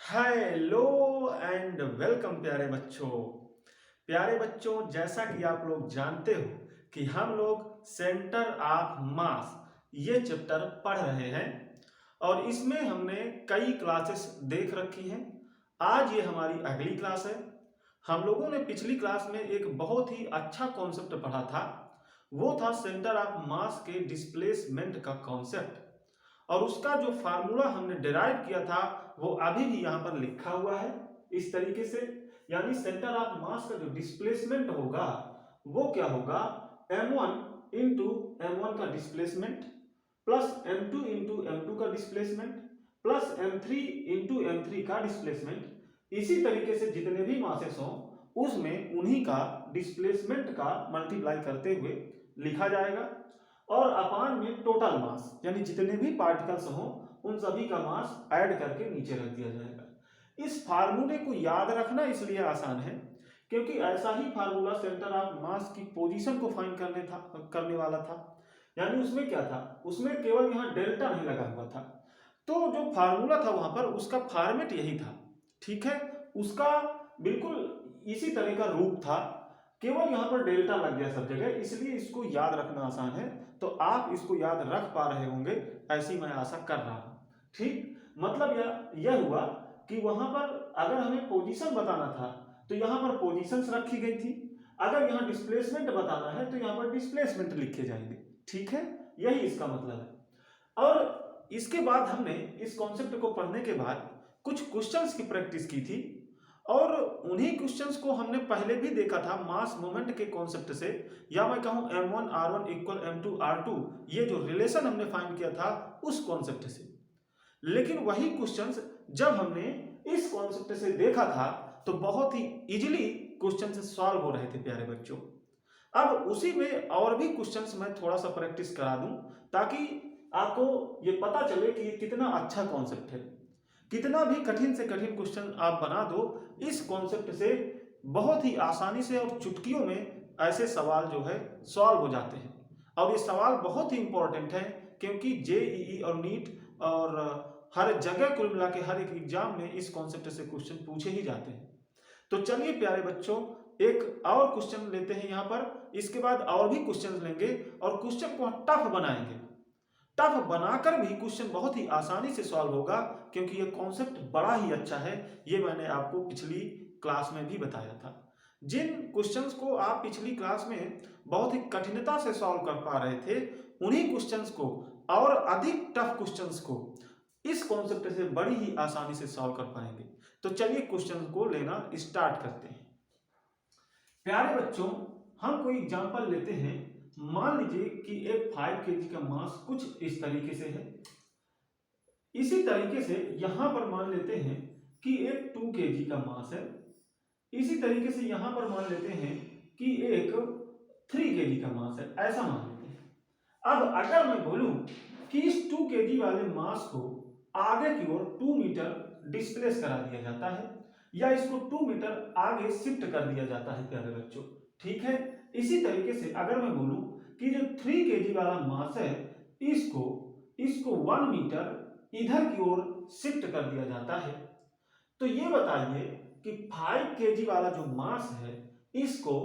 Hello and welcome प्यारे बच्चों, जैसा कि आप लोग जानते हो कि हम लोग सेंटर ऑफ मास ये चैप्टर पढ़ रहे हैं और इसमें हमने कई क्लासेस देख रखी हैं। आज ये हमारी अगली क्लास है। हम लोगों ने पिछली क्लास में एक बहुत ही अच्छा कॉन्सेप्ट पढ़ा था। वो था सेंटर ऑफ मास के डिस्प्लेसमेंट का कॉन्सेप्ट और उसका जो फार्मूला हमने डिराइव किया था वो अभी भी यहाँ पर लिखा हुआ है इस तरीके से। यानी सेंटर ऑफ मास का जो डिस्प्लेसमेंट होगा वो क्या होगा, m1 इंटू m1 का displacement plus m2 into m2 का displacement plus m3 into m3 का डिस्प्लेसमेंट। इसी तरीके से जितने भी मासेस हों उसमें उन्हीं का डिस्प्लेसमेंट का मल्टीप्लाई करते हुए लिखा जाएगा और अपान में टोटल मास यानी जितने भी पार्टिकल्स हों उन सभी का मास ऐड करके नीचे रख दिया जाएगा। इस फार्मूले को याद रखना इसलिए आसान है क्योंकि ऐसा ही फार्मूला सेंटर ऑफ मास की पोजीशन को फाइंड करने वाला था। यानी उसमें क्या था, उसमें केवल यहाँ डेल्टा नहीं लगा हुआ था। तो जो फार्मूला था वहां पर उसका फॉर्मेट यही था, ठीक है, उसका बिल्कुल इसी तरह का रूप था, केवल यहाँ पर डेल्टा लग गया सब जगह, इसलिए इसको याद रखना आसान है। तो आप इसको याद रख पा रहे होंगे ऐसी मैं आशा कर रहा हूं। ठीक, मतलब यह हुआ कि वहां पर अगर हमें पोजीशन बताना था तो यहां पर पोजीशंस रखी गई थी, अगर यहां डिस्प्लेसमेंट बताना है तो यहां पर डिस्प्लेसमेंट लिखे जाएंगे। ठीक है, यही इसका मतलब है। और इसके बाद हमने इस कॉन्सेप्ट को पढ़ने के बाद कुछ क्वेश्चंस की प्रैक्टिस की थी और उन्हीं क्वेश्चंस को हमने पहले भी देखा था मास मोमेंट के कॉन्सेप्ट से, या मैं कहूं m1 r1 equal m2 r2, ये जो रिलेशन हमने फाइंड किया था उस कॉन्सेप्ट से। लेकिन वही क्वेश्चंस जब हमने इस कॉन्सेप्ट से देखा था तो बहुत ही इजीली क्वेश्चन सॉल्व हो रहे थे प्यारे बच्चों। अब उसी में और भी क्वेश्चंस मैं थोड़ा सा प्रैक्टिस करा दूं ताकि आपको ये पता चले कि ये कितना अच्छा कॉन्सेप्ट है। कितना भी कठिन से कठिन क्वेश्चन आप बना दो, इस कॉन्सेप्ट से बहुत ही आसानी से और चुटकियों में ऐसे सवाल जो है सॉल्व हो जाते हैं। और ये सवाल बहुत ही इंपॉर्टेंट है क्योंकि जेईई और नीट और हर जगह कुल मिला के हर एक एग्जाम में इस कॉन्सेप्ट से क्वेश्चन पूछे ही जाते हैं। तो चलिए प्यारे बच्चों, एक और क्वेश्चन लेते हैं यहाँ पर, इसके बाद और भी क्वेश्चन लेंगे और क्वेश्चन को टफ बनाएंगे। टफ बनाकर भी क्वेश्चन बहुत ही आसानी से सॉल्व होगा क्योंकि ये कॉन्सेप्ट बड़ा ही अच्छा है। ये मैंने आपको पिछली क्लास में भी बताया था। जिन क्वेश्चंस को आप पिछली क्लास में बहुत ही कठिनता से सॉल्व कर पा रहे थे उन्हीं क्वेश्चंस को और अधिक टफ क्वेश्चंस को इस कॉन्सेप्ट से बड़ी ही आसानी से सॉल्व कर पाएंगे। तो चलिए क्वेश्चन को लेना स्टार्ट करते हैं। प्यारे बच्चों, हम कोई एग्जांपल लेते हैं। मान लीजिए कि एक 5 केजी का मास कुछ इस तरीके से है। इसी तरीके से यहां पर मान लेते हैं कि एक 2 केजी का मास है। इसी तरीके से यहां पर मान लेते हैं कि एक 3 केजी का मास है, ऐसा मान लेते हैं। अब अगर मैं बोलूं कि इस 2 केजी वाले मास को आगे की ओर 2 मीटर डिस्प्लेस करा दिया जाता है या इसको 2 मीटर आगे शिफ्ट कर दिया जाता है प्यारे बच्चों, ठीक है। इसी तरीके से अगर मैं बोलूं कि जो 3 केजी वाला मास है इसको इसको 1 मीटर इधर की ओर शिफ्ट कर दिया जाता है, तो ये बताइए कि 5 केजी वाला जो मास है इसको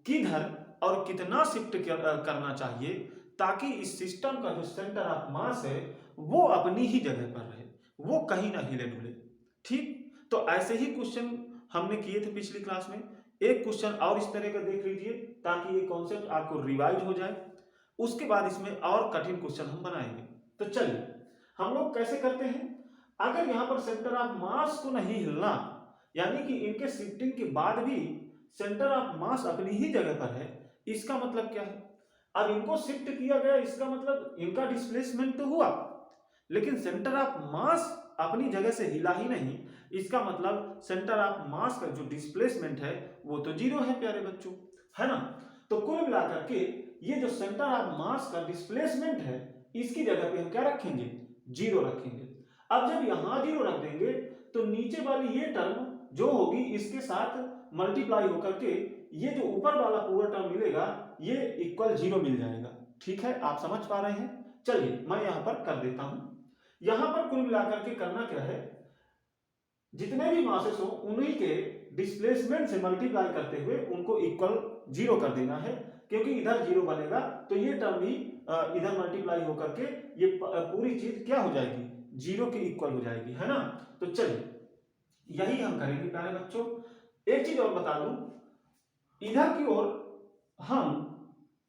किधर और कितना शिफ्ट करना चाहिए ताकि इस सिस्टम का जो सेंटर ऑफ मास है वो अपनी ही जगह पर रहे, वो कहीं ना हिले डुले। ठीक, तो ऐसे ही क्वेश्चन हमने किए थे पिछली क्लास में। एक क्वेश्चन और इस तरह का देख लीजिए ताकि ये कॉन्सेप्ट आपको रिवाइज हो जाए। उसके बाद इसमें और कठिन क्वेश्चन हम बनाएंगे। तो चलिए हम लोग कैसे करते हैं। अगर यहां पर सेंटर ऑफ मास को नहीं हिलना, यानी कि इनके शिफ्टिंग के बाद भी सेंटर ऑफ मास अपनी ही जगह पर है, इसका मतलब क्या है। अब इनको शिफ्ट किया गया, इसका मतलब इनका डिस्प्लेसमेंट तो हुआ लेकिन सेंटर ऑफ मास अपनी जगह से हिला ही नहीं, इसका मतलब सेंटर ऑफ मास का जो डिस्प्लेसमेंट है वो तो जीरो है प्यारे बच्चों, है ना। तो कुल मिलाकर के ये जो सेंटर ऑफ मास का डिस्प्लेसमेंट है इसकी जगह पे हम क्या रखेंगे, जीरो रखेंगे। अब जब यहां जीरो रख देंगे तो नीचे वाली ये टर्म जो होगी इसके साथ मल्टीप्लाई होकर के ये जो ऊपर वाला पूरा टर्म मिलेगा ये इक्वल जीरो मिल जाएगा। ठीक है, आप समझ पा रहे हैं। चलिए मैं यहां पर कर देता हूं। यहां पर कुल मिलाकर के करना क्या है, जितने भी मासेस हो उन्हीं के डिस्प्लेसमेंट से मल्टीप्लाई करते हुए उनको इक्वल जीरो कर देना है, क्योंकि इधर जीरो बनेगा तो ये टर्म भी इधर मल्टीप्लाई होकर के ये पूरी चीज क्या हो जाएगी, जीरो के इक्वल हो जाएगी, है ना। तो चलिए यही हम करेंगे प्यारे बच्चों। एक चीज और बता दूं, इधर की ओर हम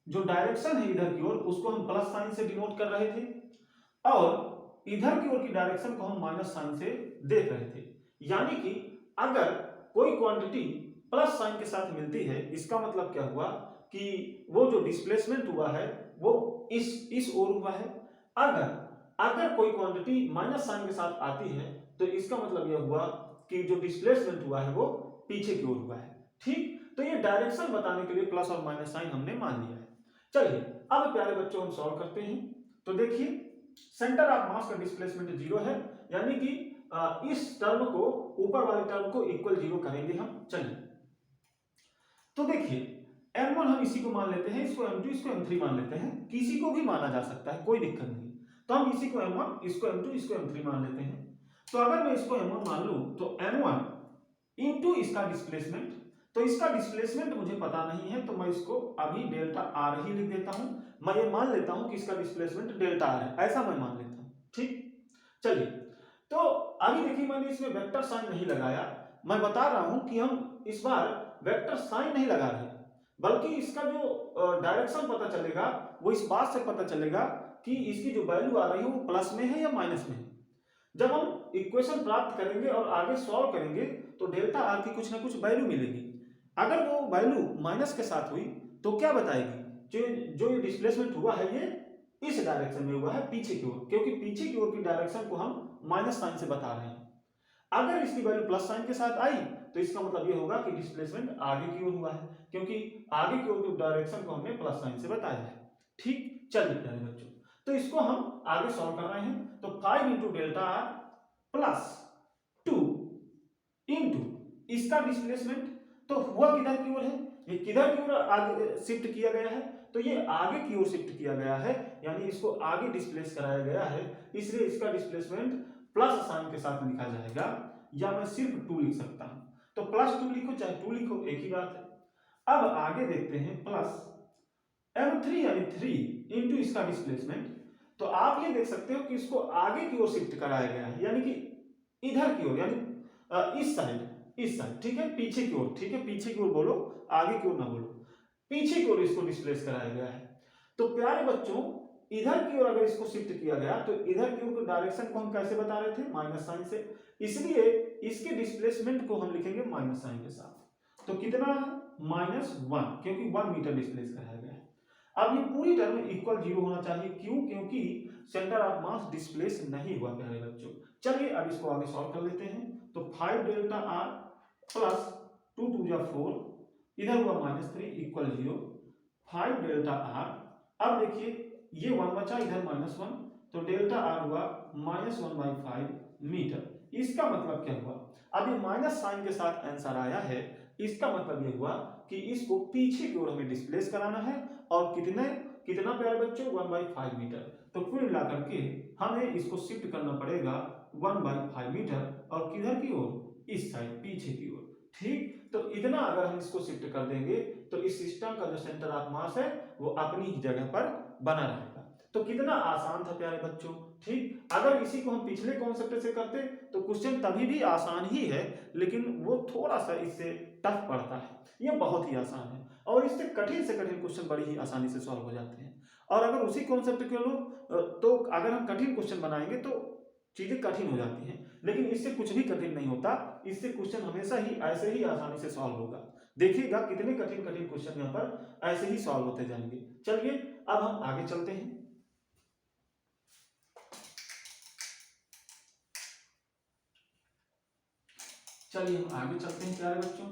जो डायरेक्शन है इधर की ओर उसको हम प्लस साइन से डिनोट कर रहे थे, और इधर की ओर की डायरेक्शन को हम माइनस साइन से देख रहे थे। यानी कि अगर कोई क्वांटिटी प्लस साइन के साथ मिलती है, इसका मतलब क्या हुआ कि वो जो डिस्प्लेसमेंट हुआ है वो इस ओर हुआ है। अगर कोई क्वांटिटी माइनस साइन के साथ आती है तो इसका मतलब यह हुआ कि जो डिस्प्लेसमेंट हुआ है वो पीछे की ओर हुआ है। ठीक, तो ये डायरेक्शन बताने के लिए प्लस और माइनस साइन हमने मान लिया है। चलिए अब प्यारे बच्चों हम सॉल्व करते हैं। तो देखिए सेंटर ऑफ मास का डिस्प्लेसमेंट जीरो है, यानी कि इस टर्म को, ऊपर वाले टर्म को इक्वल जीरो करेंगे हम। चलिए तो देखिए m1 हम इसी को मान लेते हैं, इसको m2 इसको m3 मान लेते हैं, किसी को भी माना जा सकता है, कोई दिक्कत नहीं। तो हम इसी को m1 इसको m2 इसको m3 मान लेते हैं। तो अगर मैं इसको m1 मान लूं तो m1 इंटू इसका डिस्प्लेसमेंट, तो इसका डिस्प्लेसमेंट मुझे पता नहीं है तो मैं इसको अभी डेल्टा आर ही लिख देता हूं। मैं ये मान लेता हूं कि इसका डिस्प्लेसमेंट डेल्टा आर है, ऐसा मैं मान लेता हूं। ठीक, चलिए तो अभी देखिए मैंने इसमें वेक्टर साइन नहीं लगाया। मैं बता रहा हूं कि हम इस बार वेक्टर साइन नहीं लगा रहे, बल्कि इसका जो डायरेक्शन पता चलेगा वो इस बात से पता चलेगा कि इसकी जो वैल्यू आ रही है वो प्लस में है या माइनस में है। जब हम इक्वेशन प्राप्त करेंगे और आगे सॉल्व करेंगे तो डेल्टा आर की कुछ ना कुछ वैल्यू मिलेगी। अगर वो वैल्यू माइनस के साथ हुई तो क्या बताएगी, जो ये डिस्प्लेसमेंट हुआ है ये इस डायरेक्शन में हुआ है पीछे की ओर, क्योंकि पीछे की ओर की डायरेक्शन को हम माइनस साइन से बता रहे हैं। अगर इसकी वैल्यू प्लस साइन के साथ आई तो इसका मतलब ये होगा कि डिस्प्लेसमेंट आगे की ओर हुआ है, क्योंकि आगे की ओर की डायरेक्शन को हमने प्लस साइन से बताया है। ठीक, चलिए प्यारे बच्चों तो इसको हम आगे सॉल्व कर रहे हैं। तो 5 into delta R plus 2 into इसका डिस्प्लेसमेंट, तो हुआ किधर की ओर है, ये किधर की ओर आगे शिफ्ट किया गया है, तो ये आगे की ओर शिफ्ट किया गया है, यानी इसको आगे डिस्प्लेस कराया गया है, इसलिए इसका डिस्प्लेसमेंट प्लस साइन के साथ लिखा जाएगा, या मैं सिर्फ 2 लिख सकता हूं। तो प्लस 2 लिखो चाहे 2 लिखो एक ही बात है। अब आगे देखते हैं प्लस m3 यानी 3 इंटू इसका डिस्प्लेसमेंट, तो आप ये देख सकते हो कि इसको आगे की ओर शिफ्ट कराया गया है, यानी कि इधर की ओर, यानी इस साइड, ठीक है, पीछे की ओर, ठीक है, पीछे की ओर बोलो, आगे की ओर ना बोलो, पीछे की ओर इसको डिस्प्लेस कराया गया है। तो प्यारे बच्चों इधर की ओर अगर इसको शिफ्ट किया गया तो इधर की ओर डायरेक्शन को हम कैसे बता रहे थे, माइनस साइन से, इसलिए इसके डिस्प्लेसमेंट को हम लिखेंगे माइनस साइन के साथ। तो कितना है, -1, क्योंकि 1 मीटर डिस्प्लेस कराया गया है। अब ये पूरी टर्म इक्वल जीरो होना चाहिए, क्यों, क्योंकि सेंटर ऑफ मास डिस्प्लेस नहीं हुआ प्यारे बच्चों। चलिए अब इसको आगे सॉल्व कर लेते हैं। तो 5 डेल्टा आर प्लस 2 2 जा 4, इधर हुआ -3 इक्वल 0, 5 डेल्टा आर। अब देखिए ये 1 बचा, इधर -1, तो डेल्टा आर हुआ -1/5 मीटर। इसका मतलब क्या हुआ, अब ये माइनस साइन के साथ आंसर आया है, इसका मतलब ये हुआ कि इसको पीछे की ओर हमें डिस्प्लेस कराना है, और कितना प्यारे बच्चों, 1/5 मीटर। तो कुल मिलाकर के हमें इसको शिफ्ट करना पड़ेगा 1/5 मीटर, और किधर की ओर, इस साइड, पीछे की ओर। ठीक, तो इतना अगर हम इसको शिफ्ट कर देंगे तो इस सिस्टम का जो सेंटर ऑफ मास है वो अपनी ही जगह पर बना रहेगा। तो कितना आसान था प्यारे बच्चों। ठीक, अगर इसी को हम पिछले कॉन्सेप्ट से करते तो क्वेश्चन तभी भी आसान ही है, लेकिन वो थोड़ा सा इससे टफ पड़ता है, ये बहुत ही आसान है, और इससे कठिन से कठिन क्वेश्चन बड़ी ही आसानी से सॉल्व हो जाते हैं। और अगर उसी कॉन्सेप्ट के लो तो अगर हम कठिन क्वेश्चन बनाएंगे तो चीजें कठिन हो जाती हैं, लेकिन इससे कुछ भी कठिन नहीं होता, इससे क्वेश्चन हमेशा ही ऐसे ही आसानी से सॉल्व होगा। देखिएगा कितने कठिन कठिन क्वेश्चन यहाँ पर ऐसे ही सॉल्व होते जाएंगे। चलिए अब हम आगे चलते हैं। चलिए हम आगे चलते हैं प्यारे बच्चों।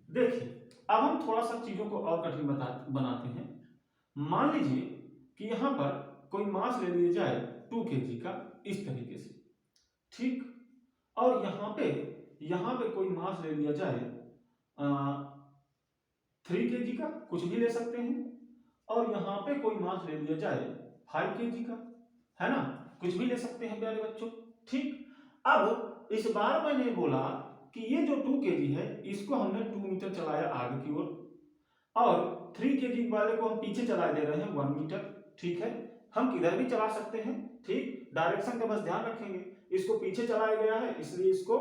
देखिए अब हम थोड़ा सा चीजों को और कठिन बनाते हैं। मान लीजिए कि यहां पर कोई मास ले लिया जाए 2 kg का, इस तरीके से, ठीक, और यहां पे कोई मास ले लिया जाए 3 kg का, कुछ भी ले सकते हैं, और यहां पे कोई मास ले लिया जाए 5 kg का, है ना, कुछ भी ले सकते हैं प्यारे बच्चों। ठीक, अब इस बार मैंने बोला कि ये जो 2 kg है इसको हमने 2 मीटर चलाया आगे की ओर, और 3 kg वाले को हम पीछे चला दे रहे हैं 1 मीटर। ठीक है, हम किधर भी चला सकते हैं, ठीक, डायरेक्शन का बस ध्यान रखेंगे। इसको पीछे चलाया गया है इसलिए इसको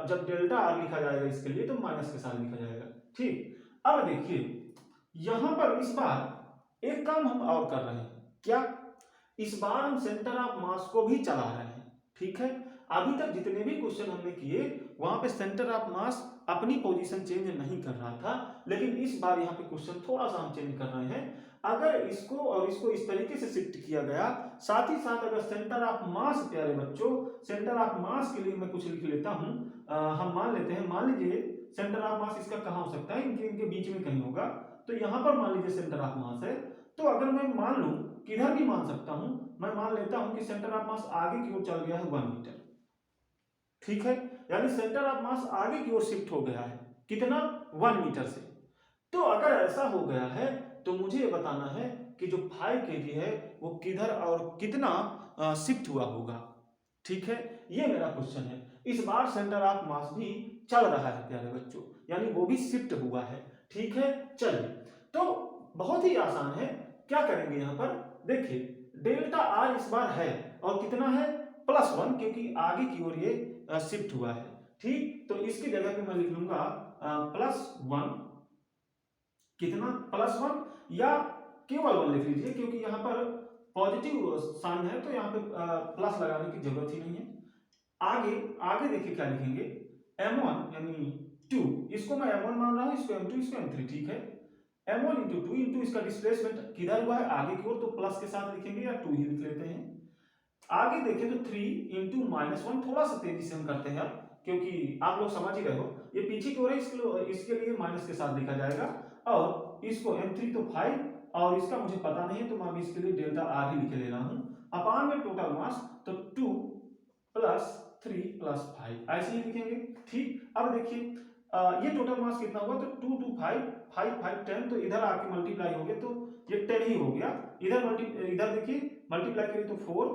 जब डेल्टा आर लिखा जाएगा इसके लिए तो माइनस के साथ लिखा जाएगा। ठीक, अब देखिए यहां पर इस बार एक काम हम और कर रहे हैं, क्या, इस बार हम सेंटर ऑफ मास को भी चला रहे हैं। ठीक है, अभी तक जितने भी क्वेश्चन हमने किए वहां पे सेंटर ऑफ मास अपनी पोजीशन चेंज नहीं कर रहा था, लेकिन इस बार यहाँ पे क्वेश्चन थोड़ा सा हम चेंज कर रहे हैं। अगर इसको और इसको इस तरीके से शिफ्ट किया गया, साथ ही साथ अगर सेंटर ऑफ मास, प्यारे बच्चों, सेंटर ऑफ मास के लिए मैं कुछ लिख लेता हूं। हम मान लेते हैं, मान लीजिए सेंटर ऑफ मास इसका कहाँ हो सकता है, इनके बीच में कहीं होगा। तो यहां पर मान लीजिए सेंटर ऑफ मास है, तो अगर मैं मान लूं, किधर भी मान सकता हूं, मैं मान लेता हूं कि सेंटर ऑफ मास आगे की ओर चल गया है 1 मीटर। ठीक है, यानी सेंटर ऑफ मास आगे की ओर शिफ्ट हो गया है, कितना, 1 मीटर से। तो अगर ऐसा हो गया है तो मुझे ये बताना है कि जो 5 kg है वो किधर और कितना शिफ्ट हुआ होगा। ठीक है, ये मेरा क्वेश्चन है। इस बार सेंटर ऑफ मास भी चल रहा है प्यारे बच्चों, यानी वो भी शिफ्ट हुआ है। ठीक है, चलिए, तो बहुत ही आसान है, क्या करेंगे यहां पर, देखिए डेल्टा आर इस बार है और कितना है, +1, क्योंकि आगे की ओर ये शिफ्ट हुआ है। ठीक, तो इसकी जगह पे मैं लिख लूंगा +1, कितना, +1, या केवल 1 लिख लीजिए, क्योंकि यहां पर पॉजिटिव साइन है तो यहाँ पे प्लस लगाने की जरूरत ही नहीं है। आगे आगे देखिए क्या लिखेंगे, m1 यानी 2, इसको मैं m1 मान रहा हूं, इसको m2, इसको m3। ठीक है, m1 × 2 इंटू इसका डिस्प्लेसमेंट किधर हुआ है, आगे की ओर, तो प्लस के साथ लिखेंगे या 2 ही लिख लेते हैं। आगे देखें तो 3 × -1, थोड़ा सा तेजी से हम करते हैं अब, क्योंकि आप लोग समझ ही रहे हो, ये पीछे की ओर है, इसके लिए माइनस के साथ लिखा जाएगा। और इसको m3 तो 5, और इसका मुझे पता नहीं है तो मैं अभी इसके लिए डेल्टा आर ही लिख ले रहा हूं, अपान में टोटल मास, तो 2 + 3 + 5 ऐसे ही लिखेंगे। ठीक, अब देखिए ये टोटल मास कितना हुआ, तो 2 2 5 5 5 10, तो इधर आके मल्टीप्लाई हो गया तो ये 10 ही हो गया। इधर देखिए मल्टीप्लाई करिए तो 4,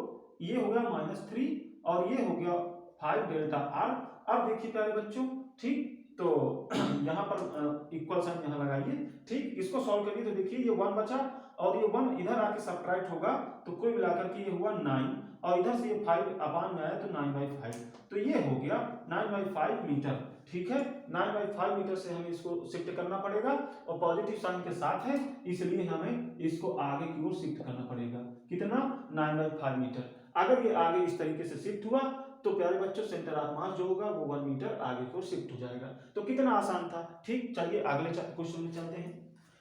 ये हो गया -3, और ये हो गया 5 डेल्टा आर। अब देखिए प्यारे बच्चों, ठीक, तो यहाँ पर इक्वल साइन यहाँ लगाइए। ठीक, इसको सॉल्व करिए तो देखिए ये 1 बचा, और ये 1 इधर आके सब्ट्रैक्ट होगा तो कुल मिलाकर के ये हुआ 9, और इधर से ये 5 अपान में आया तो 9/5, तो ये हो गया 9/5 मीटर। ठीक है, 9/5 मीटर से हमें इसको शिफ्ट करना पड़ेगा, और पॉजिटिव साइन के साथ है इसलिए हमें इसको आगे की ओर शिफ्ट करना पड़ेगा, कितना, 9/5 मीटर। अगर ये आगे इस तरीके से शिफ्ट हुआ तो प्यारे बच्चों सेंटर ऑफ मास जो होगा वो 1 मीटर आगे को शिफ्ट हो जाएगा। तो कितना आसान था। ठीक, चलिए अगले क्वेश्चन में चलते हैं।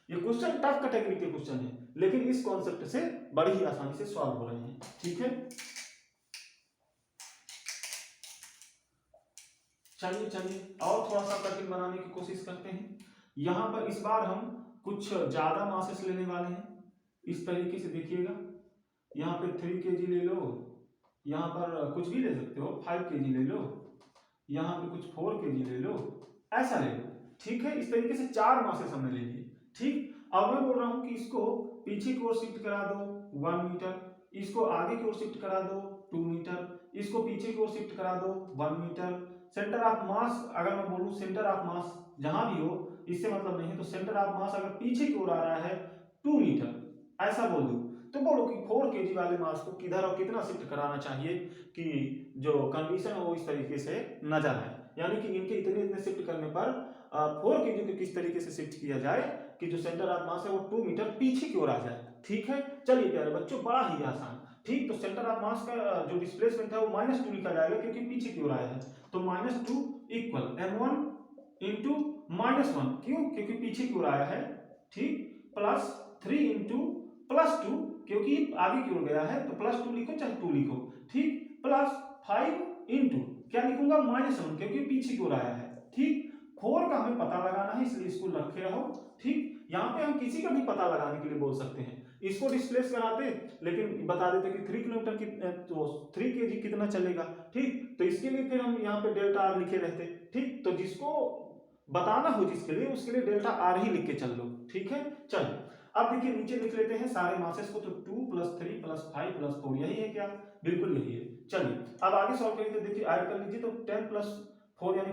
ये क्वेश्चन टफ कैटेगरी के क्वेश्चन है, लेकिन इस कॉन्सेप्ट से बड़ी ही आसानी से सॉल्व हो रहे हैं। ठीक है, चलिए और थोड़ा सा कठिन बनाने की कोशिश करते हैं। यहां पर इस बार हम कुछ ज्यादा मासेस लेने वाले हैं। इस तरीके से देखिएगा, यहाँ पे 3 kg ले लो, यहाँ पर कुछ भी ले सकते हो, 5 kg ले लो, यहाँ पे कुछ 4 kg ले लो, ऐसा ले लो। ठीक है, इस तरीके से 4 मासेस हमने ले लिए। ठीक, अब मैं बोल रहा हूं कि इसको पीछे की ओर शिफ्ट करा दो 1 मीटर, इसको आगे की ओर शिफ्ट करा दो 2 मीटर, इसको पीछे की ओर शिफ्ट करा दो 1 मीटर। सेंटर ऑफ मास, अगर मैं बोलूं सेंटर ऑफ मास जहां भी हो, इससे मतलब नहीं है, तो सेंटर ऑफ मास अगर पीछे की ओर आ रहा है 2 मीटर, ऐसा बोल दूं, तो बोलो कि 4 kg वाले मास को किधर और कितना शिफ्ट कराना चाहिए कि जो कंडीशन है वो इस तरीके से नजर आए, यानी कि इनके इतने शिफ्ट करने पर 4 kg को किस तरीके से शिफ्ट किया जाए कि जो सेंटर ऑफ मास है वो 2 मीटर पीछे की ओर आ जाए। ठीक है, चलिए प्यारे बच्चों, बड़ा ही आसान। ठीक, तो सेंटर ऑफ मास का जो डिस्प्लेसमेंट है वो -2 लिखा जाएगा क्योंकि पीछे की ओर आया है, तो -2 इक्वल m1 × -1, क्यों, क्योंकि पीछे की ओर आया है। ठीक, +3 × +2, क्योंकि आगे की ओर गया है तो +2 लिखो चाहे 2 लिखो। ठीक, +5 × क्या लिखूंगा, -1, क्योंकि पीछे की ओर आया है। ठीक, 4 का हमें पता लगाना है इसलिए इसको रखे रहो। ठीक, यहाँ पे हम किसी का भी पता लगाने के लिए बोल सकते हैं, इसको डिस्प्लेस कराते लेकिन बता देते कि 3 किलोमीटर की, तो 3 kg कितना चलेगा। ठीक, तो इसके लिए फिर हम यहाँ पे डेल्टा आर लिखे रहते। ठीक, तो जिसको बताना हो जिसके लिए, उसके लिए डेल्टा आर ही लिख के चल लो। ठीक है, चलो अब देखिए नीचे लिख लेते हैं सारे मासेस को, तो 2 + 3 + 5 + 4, यही है क्या, बिल्कुल यही है। चलिए अब आगे सॉल्व करेंगे। तो देखिए ऐड कर लीजिए, तो 10 प्लस 4 यानी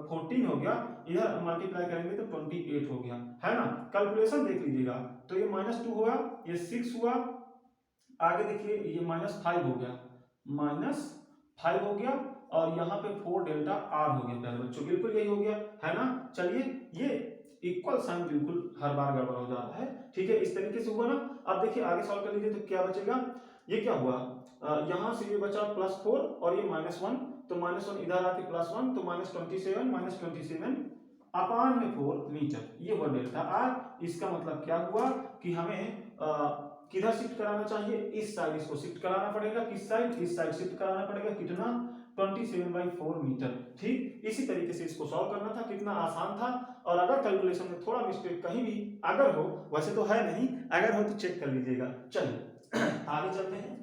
14 हो गया, इधर मल्टीप्लाई करेंगे तो 28 हो गया, है ना। कैलकुलेशन देख लीजिएगा, तो ये -2 हुआ, ये 6 हुआ, आगे देखिए ये -5 हो गया, -5 हो गया, और यहाँ पे 4 डेल्टा आर हो गया प्यारे बच्चों, बिल्कुल यही हो गया, है ना। चलिए ये इक्वल साइन बिल्कुल हर बार गड़बड़ हो जाता है, ठीक है, इस तरीके से हुआ ना। अब देखिए आगे सॉल्व कर लीजिए, तो क्या बचेगा, ये क्या हुआ, यहाँ से ये बचा +4 और ये -1, तो -1 इधर आके +1, तो -27 अपान में 4 मीटर, ये हुआ डेल्टा आर। इसका मतलब क्या हुआ कि हमें किधर शिफ्ट कराना चाहिए, इस साइड इसको शिफ्ट कराना पड़ेगा, किस साइड, इस साइड शिफ्ट कराना पड़ेगा, कितना 27/4 मीटर, ठीक। इसी तरीके से इसको सॉल्व करना था, कितना आसान था। और अगर कैलकुलेशन में थोड़ा मिस्टेक कहीं भी अगर हो, वैसे तो है नहीं, अगर हो तो चेक कर लीजिएगा। चलिए आगे चलते हैं।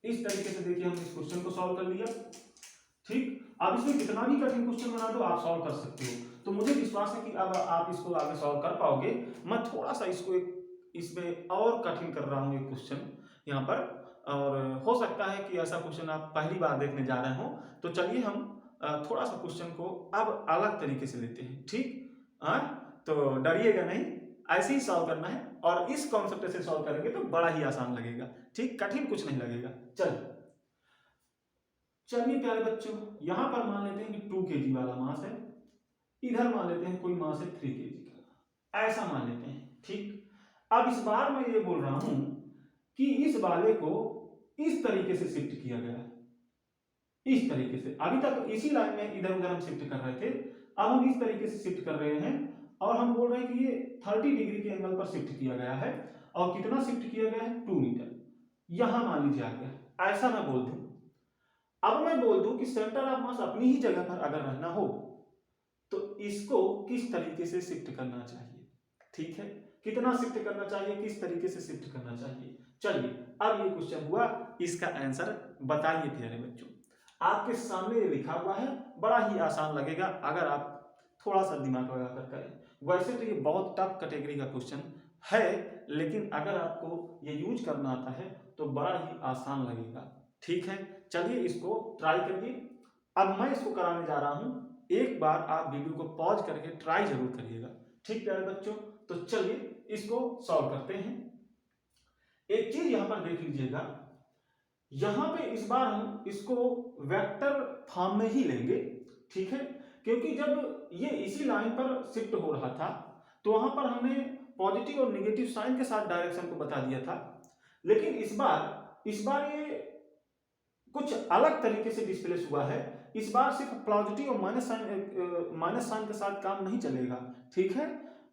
इस तरीके से देखिए हमने इस क्वेश्चन को सॉल्व कर लिया, ठीक। अब इसमें कितना भी कठिन क्वेश्चन बना दो आप सॉल्व कर सकते हो, तो मुझे विश्वास है कि अब आप इसको आगे सॉल्व कर पाओगे। मैं थोड़ा सा इसको इसमें और कठिन कर रहा हूँ एक क्वेश्चन यहाँ पर, और हो सकता है कि ऐसा क्वेश्चन आप पहली बार देखने जा रहे हो। तो चलिए हम थोड़ा सा क्वेश्चन को अब अलग तरीके से लेते हैं, ठीक। तो डरिएगा नहीं, ऐसे ही सॉल्व करना है, और इस कॉन्सेप्ट से सॉल्व करेंगे तो बड़ा ही आसान लगेगा, ठीक, कठिन कुछ नहीं लगेगा। चलिए प्यारे बच्चों, यहां पर मान लेते हैं कि 2 kg वाला मास है, इधर मान लेते हैं कोई मास है 3 kg का, ऐसा मान लेते हैं, ठीक। अब इस बार मैं ये बोल रहा हूं कि इस वाले को इस तरीके से शिफ्ट किया गया है, इस तरीके से। अभी तक इसी लाइन में इधर उधर हम शिफ्ट कर रहे थे, अब हम इस तरीके से शिफ्ट कर रहे हैं, और हम बोल रहे हैं कि ये 30 डिग्री के एंगल पर शिफ्ट किया गया है, और कितना शिफ्ट किया गया है, 2 मीटर, यहां मान लीजिए आ गया, ऐसा मैं बोल दूं। अब मैं बोल दूं कि सेंटर ऑफ मास अपनी ही जगह पर अगर रहना हो तो इसको किस तरीके से शिफ्ट करना चाहिए, ठीक है, कितना शिफ्ट करना चाहिए, किस तरीके से शिफ्ट करना चाहिए। चलिए अब ये क्वेश्चन हुआ, इसका आंसर बताइए प्यारे बच्चों। आपके सामने ये लिखा हुआ है, बड़ा ही आसान लगेगा अगर आप थोड़ा सा दिमाग लगाकर करें। वैसे तो ये बहुत टफ कैटेगरी का क्वेश्चन है, लेकिन अगर आपको ये यूज करना आता है तो बड़ा ही आसान लगेगा, ठीक है। चलिए इसको ट्राई करिए। अब मैं इसको कराने जा रहा हूं, एक बार आप वीडियो को पॉज करके ट्राई जरूर करिएगा, ठीक प्यारे बच्चों। तो चलिए इसको सॉल्व करते हैं। एक चीज यहां पर देख लीजिएगा, यहां पे इस बार हम इसको वेक्टर फॉर्म में ही लेंगे, ठीक है, क्योंकि जब ये इसी लाइन पर शिफ्ट हो रहा था तो वहां पर हमने पॉजिटिव और नेगेटिव साइन के साथ डायरेक्शन को बता दिया था, लेकिन इस बार ये कुछ अलग तरीके से डिस्प्लेस हुआ है। इस बार सिर्फ पॉजिटिव और माइनस साइन के साथ काम नहीं चलेगा, ठीक है।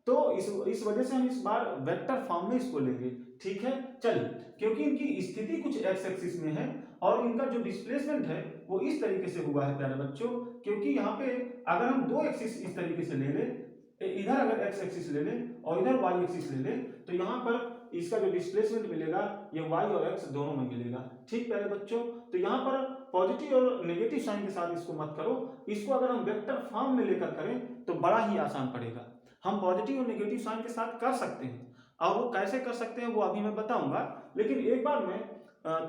तो इस वजह से हम इस बार वेक्टर फॉर्म में इसको लेंगे, ठीक है। चलिए, क्योंकि इनकी स्थिति कुछ एक्स एक्सिस में है और इनका जो डिस्प्लेसमेंट है वो इस तरीके से हुआ है प्यारे बच्चों, क्योंकि यहाँ पे अगर हम दो एक्सिस इस तरीके से ले लें, इधर अगर एक्स एक्सिस ले लें और इधर वाई एक्सिस ले लें, तो यहाँ पर इसका जो डिस्प्लेसमेंट मिलेगा ये y और x दोनों में मिलेगा, ठीक प्यारे बच्चों। तो यहाँ पर पॉजिटिव और नेगेटिव साइन के साथ इसको मत करो, इसको अगर हम वेक्टर फॉर्म में लेकर करें तो बड़ा ही आसान पड़ेगा। हम पॉजिटिव और नेगेटिव साइन के साथ कर सकते हैं, और वो कैसे कर सकते हैं वो अभी मैं बताऊंगा, लेकिन एक बार मैं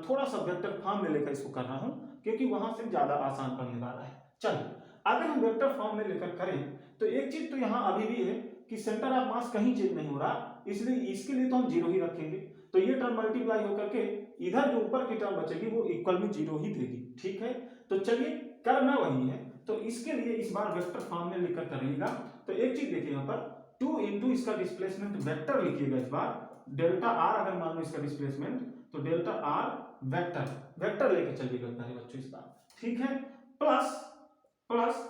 थोड़ा सा वेक्टर फॉर्म में लेकर इसको कर रहा हूं, क्योंकि वहां से ज्यादा आसान पड़ने वाला है। चलिए, अगर हम वेक्टर फॉर्म में लेकर करें तो एक चीज तो यहाँ अभी भी है कि सेंटर ऑफ मास कहीं चेंज नहीं हो रहा, इसलिए इसके लिए तो हम 0 ही रखेंगे। तो ये टर्म मल्टीप्लाई होकर के इधर जो ऊपर की टर्म बचेगी वो इक्वल में 0 ही देगी, ठीक है। तो चलिए करना वही है, तो इसके लिए इस बार वेक्टर फॉर्म में लेकर करिएगा। तो एक चीज देखिए यहाँ पर 2 इंटू इसका डिस्प्लेसमेंट वेक्टर लिखिएगा, इस बार डेल्टा आर अगर मान लो इसका डिस्प्लेसमेंट, तो डेल्टा आर वेक्टर लेके चलिएगा प्यारे बच्चों इस बार, ठीक है। प्लस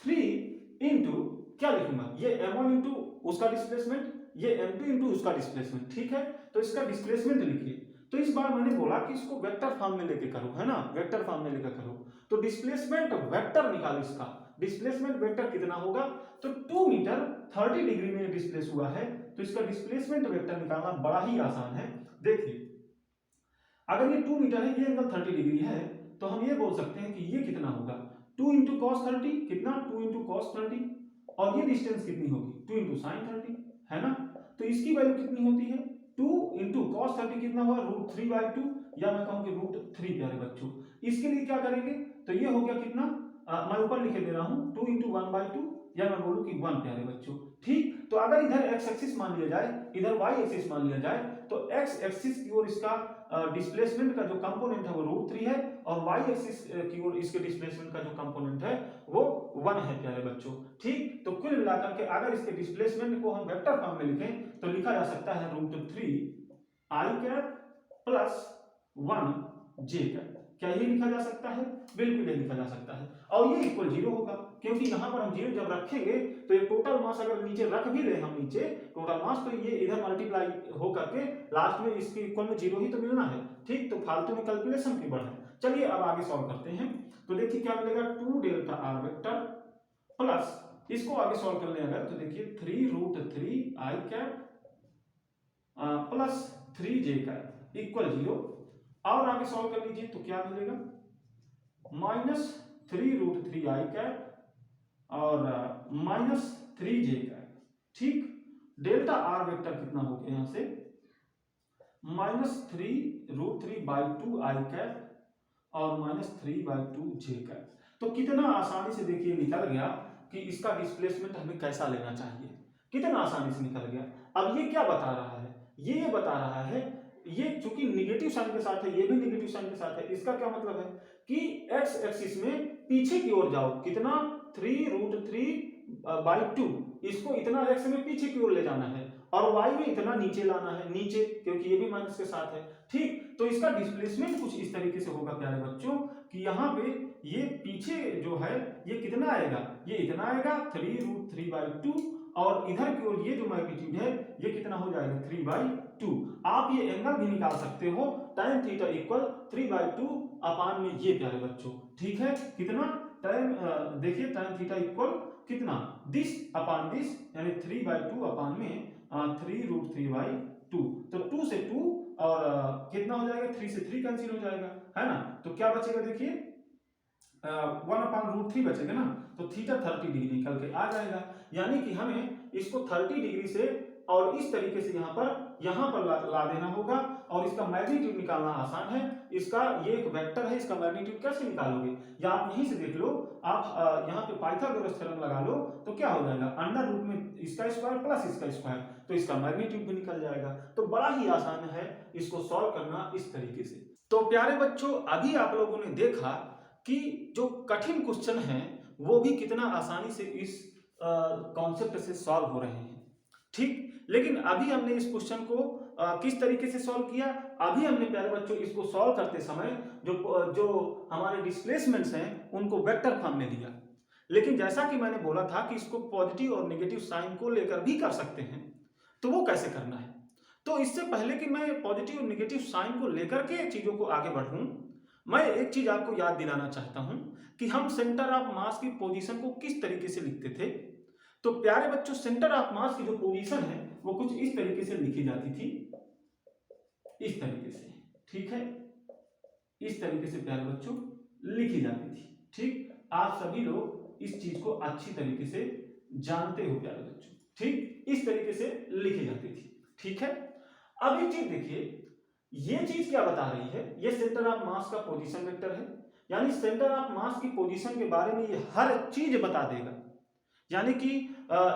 3 इंटू क्या लिखूंगा, ये m1 इंटू उसका डिस्प्लेसमेंट, ये m2 इंटू उसका डिस्प्लेसमेंट, ठीक है। तो इसका डिस्प्लेसमेंट लिखिए। तो इस बार मैंने बोला कि इसको वेक्टर फॉर्म में लेके करो, है ना, वेक्टर फॉर्म में लेकर करो। तो डिस्प्लेसमेंट वेक्टर निकालो, इसका डिस्प्लेसमेंट वेक्टर कितना होगा, तो 2 मीटर 30 डिग्री में डिस्प्लेस हुआ है, तो इसका डिस्प्लेसमेंट वेक्टर निकालना बड़ा ही आसान है। देखिए अगर ये 2 मीटर है, ये एंगल 30 डिग्री है, तो हम ये बोल सकते हैं कि ये कितना होगा, 2 इंटू कॉस 30, कितना 2 इंटू कॉस 30, और ये डिस्टेंस कितनी होगी 2 इंटू साइन 30, है ना। तो इसकी वैल्यू कितनी होती है 2 इंटू कॉस 30 कितना हुआ √3/2, या मैं कहूँ कि √3 प्यारे बच्चों। इसके लिए क्या करेंगे, तो ये हो गया कितना, मैं ऊपर लिखे दे रहा हूँ 2 इंटू 1/2, या मैं बोलूँ कि 1 प्यारे बच्चों। ठीक, तो अगर इधर x एक्सिस मान लिया जाए, इधर y एक्सिस मान लिया जाए, तो x एक्सिस की ओर इसका डिस्प्लेसमेंट का जो कंपोनेंट है वो √3 है, और y एक्सिस की ओर इसके डिस्प्लेसमेंट का जो कंपोनेंट है वो 1 है प्यारे बच्चों। ठीक, तो कुल मिलाकर के अगर इसके डिस्प्लेसमेंट को हम वेक्टर फॉर्म में लिखें तो लिखा जा सकता है √3i प्लस 1j। क्या ये लिखा जा सकता है? बिल्कुल ये लिखा जा सकता है, और ये इक्वल 0 होगा, क्योंकि यहाँ पर हम 0 जब रखेंगे तो ये टोटल मास अगर नीचे रख भी ले हम नीचे टोटल मास, तो ये इधर मल्टीप्लाई हो करके लास्ट में इसके इक्वल में 0 ही तो मिलना है। ठीक, तो फालतू में कैलकुलेशन की बढ़े। चलिए अब आगे सॉल्व करते हैं। तो देखिए क्या मिलेगा, 2 डेल्टा r वेक्टर प्लस, इसको आगे सॉल्व कर ले अगर, तो देखिए 3√3i प्लस 3j इक्वल 0, और आगे सॉल्व कर लीजिए तो क्या मिलेगा, -3√3i और -3j। ठीक, डेल्टा r वेक्टर कितना हो गया यहां से, -3√3/2i और -3/2j। तो कितना आसानी से देखिए निकल गया कि इसका डिस्प्लेसमेंट हमें कैसा लेना चाहिए, कितना आसानी से निकल गया। अब ये क्या बता रहा है, ये बता रहा है, ये चूंकि निगेटिव साइन के साथ है, ये भी निगेटिव साइन के साथ है, इसका क्या मतलब है कि x एक्सिस में पीछे की ओर जाओ, कितना 3√3/2, इसको इतना x में पीछे की ओर ले जाना है, और y में इतना नीचे लाना है, नीचे, क्योंकि ये भी माइनस के साथ है। ठीक, तो इसका डिस्प्लेसमेंट कुछ इस तरीके से होगा प्यारे बच्चों कि यहाँ पे ये पीछे जो है ये कितना आएगा, ये इतना आएगा 3√3/2, और इधर की ओर ये जो मैग्नीट्यूड है ये कितना हो जाएगा 3/2। आप ये एंगल भी निकाल सकते हो, tan थीटा इक्वल 3/2 अपान में ये प्यारे बच्चों। ठीक है, कितना tan, देखिए tan थीटा इक्वल कितना, दिस अपान दिस, यानी 3/2 अपान में 3√3/2। तो 2 से 2 और कितना हो जाएगा, 3 से 3 कैंसिल हो जाएगा, है ना। तो क्या बचेगा, देखिए 1/√3 बचेगा ना, तो थीटा 30 डिग्री निकल के आ जाएगा। यानी कि हमें इसको 30 डिग्री से और इस तरीके से यहाँ पर ला देना होगा, और इसका मैग्नीट्यूड निकालना आसान है। इसका ये एक वेक्टर है, इसका मैग्नीट्यूड कैसे निकालोगे, या आप यहीं से देख लो, आप यहाँ पे पाइथागोरस थ्योरम लगा लो, तो क्या हो जाएगा, अंडर रूट में इसका स्क्वायर प्लस इसका स्क्वायर, तो इसका मैग्नीट्यूड भी निकल जाएगा। तो बड़ा ही आसान है इसको सॉल्व करना इस तरीके से। तो प्यारे बच्चों, अभी आप लोगों ने देखा कि जो कठिन क्वेश्चन है वो भी कितना आसानी से इस कॉन्सेप्ट से सॉल्व हो रहे हैं। ठीक, लेकिन अभी हमने इस क्वेश्चन को किस तरीके से सॉल्व किया, अभी हमने प्यारे बच्चों इसको सॉल्व करते समय जो हमारे डिस्प्लेसमेंट्स हैं उनको वेक्टर फॉर्म में लिया। लेकिन जैसा कि मैंने बोला था कि इसको पॉजिटिव और नेगेटिव साइन को लेकर भी कर सकते हैं, तो वो कैसे करना है। तो इससे पहले कि मैं पॉजिटिव और नेगेटिव साइन को लेकर के चीजों को आगे बढ़ूं, मैं एक चीज आपको याद दिलाना चाहता हूं कि हम सेंटर ऑफ मास की पोजीशन को किस तरीके से लिखते थे। तो प्यारे बच्चों, सेंटर ऑफ मास की जो पोजीशन है वो कुछ इस तरीके से लिखी जाती थी, इस तरीके से। ठीक है, इस तरीके से प्यारे बच्चों लिखी जाती थी। ठीक, आप सभी लोग इस चीज को अच्छी तरीके से जानते हो प्यारे बच्चों। ठीक, इस तरीके से लिखी जाती थी। ठीक है, अब एक चीज देखिए, ये चीज क्या बता रही है, ये सेंटर ऑफ मास का पोजीशन वेक्टर है, यानी सेंटर ऑफ मास की पोजीशन के बारे में ये हर चीज बता देगा। यानी कि